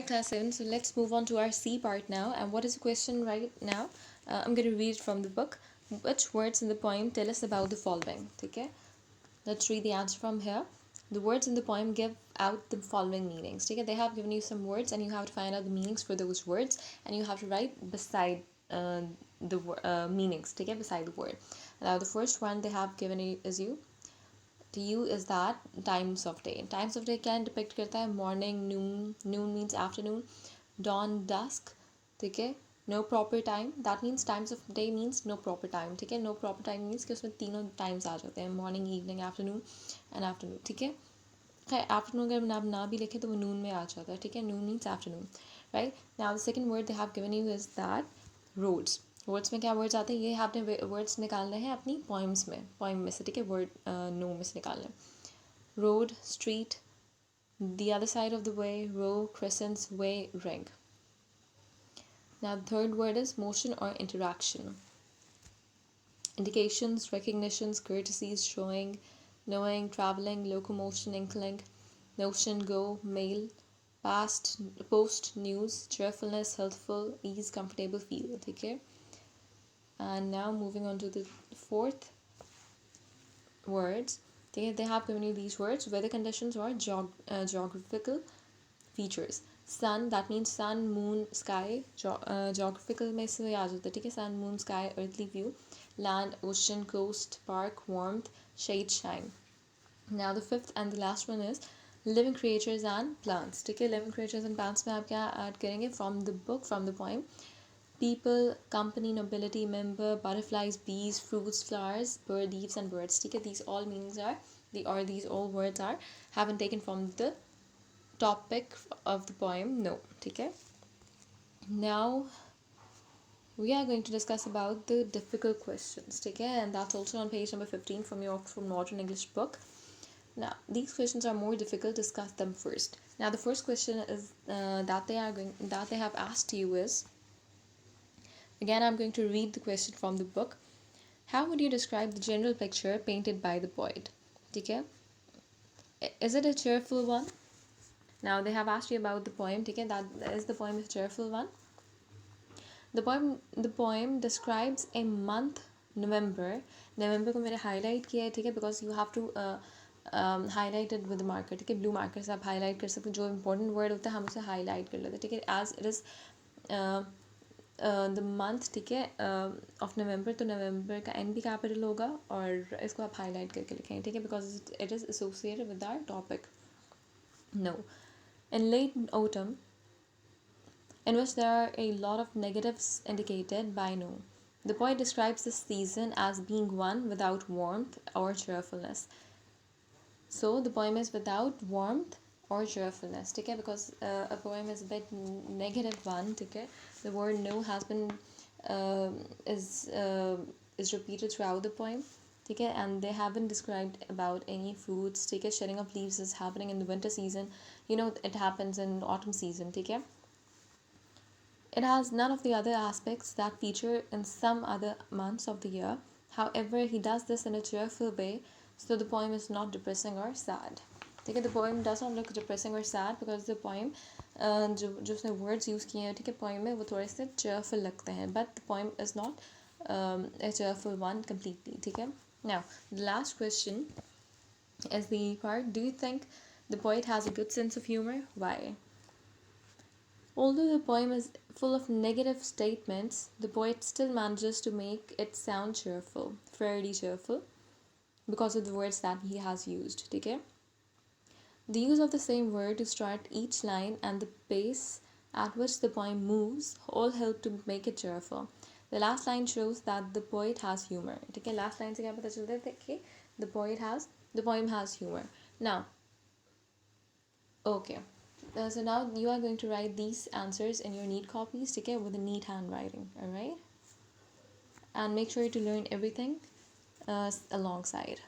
Class 7, so let's move on to our C part now. And what is the question right now? I'm going to read from the book. Which words in the poem tell us about the following? Okay, let's read the answer from here. The words in the poem give out the following meanings. Okay, they have given you some words and you have to find out the meanings for those words, and you have to write beside the meanings, okay, beside the word. Now the first one they have given you is that times of day. Times of day can depict करता है morning, noon means afternoon, dawn, dusk, ठीक है. No proper time, that means times of day means no proper time, ठीक है. No proper time means कि उसमें तीनों times आ जाते हैं, morning, evening, afternoon and afternoon, ठीक है. खैर आफ्टरनून अगर आप ना भी लिखें तो वो नून में आ जाता है, ठीक है. Noon means afternoon, right. Now the second word they have given you is that roads. Words में क्या वर्ड्स आते हैं, ये आपने वर्ड्स निकालने हैं अपनी पोइम में से, ठीक है. वर्ड नो में से निकालने. Road, street, the other side of the way, row, crescents, way, ring. Now the third word is motion or interaction. Indications, recognitions, courtesies, showing, knowing, traveling, locomotion, inkling, notion, go, mail, past, post, news, cheerfulness, healthful, ease, comfortable, feel, okay. And now moving on to the fourth words, they have given you these words: weather conditions or geographical features. Sun, that means sun, moon, sky. Geographical में से आ जाता है, ठीक है. Sun, moon, sky, earthly view. Land, ocean, coast, park, warmth, shade, shine. Now the fifth and the last one is living creatures and plants, ठीक है. living creatures and plants में आप क्या ऐड करेंगे? From the book, from the poem: people, company, nobility, member, butterflies, bees, fruits, flowers, bird, leaves and birds, ठीक है. These all meanings are these all words are have been taken from the topic of the poem No, ठीक है. Now we are going to discuss about the difficult questions, ठीक है. And that's also on page number 15 from your Oxford Modern English book. Now these questions are more difficult. Discuss them first. Now the first question is that they have asked you is, again I'm going to read the question from the book. How would you describe the general picture painted by the poet? ठीक है. Is it a cheerful one? Now they have asked you about the poem, ठीक है. That is the poem a cheerful one? The poem describes a month, November. November को मैंने highlight किया है, ठीक है, because you have to highlight it with the marker, ठीक है. blue marker से आप highlight कर सकते हैं. जो important word होता है हम उसे highlight कर लेते हैं, ठीक है. as it is the month, ठीक है, of November, तो November का N भी capital होगा और इसको आप highlight करके लिखेंगे, ठीक है, because it is associated with our topic. No. In late autumn, in which there are a lot of negatives indicated by no, the poet describes this season as being one without warmth or cheerfulness. So the poem is without warmth or cheerfulness, ठीक है, because a poem is a bit negative one, ठीक है. The word no has been is repeated throughout the poem, ठीक है, and they haven't described about any fruits, ठीक है. shedding of leaves is happening in the winter season, you know, it happens in autumn season, ठीक है. It has none of the other aspects that feature in some other months of the year. However, he does this in a cheerful way, so the poem is not depressing or sad. ठीक है. The poem does not look depressing or sad because the poem जो उसने words use किए हैं, ठीक है, poem में वो थोड़े से cheerful लगते हैं, but the poem is not a cheerful one completely, ठीक है. Now the last question is the part: do you think the poet has a good sense of humor? Why? Although the poem is full of negative statements, the poet still manages to make it sound cheerful, fairly cheerful, because of the words that he has used, ठीक है. The use of the same word to start each line and the pace at which the poem moves all help to make it cheerful. The last line shows that the poet has humor, ठीक है. Last line से क्या पता चलता है कि the poem has humor. Now, okay. So now you are going to write these answers in your neat copies, okay, with a neat handwriting, alright? And make sure to learn everything alongside.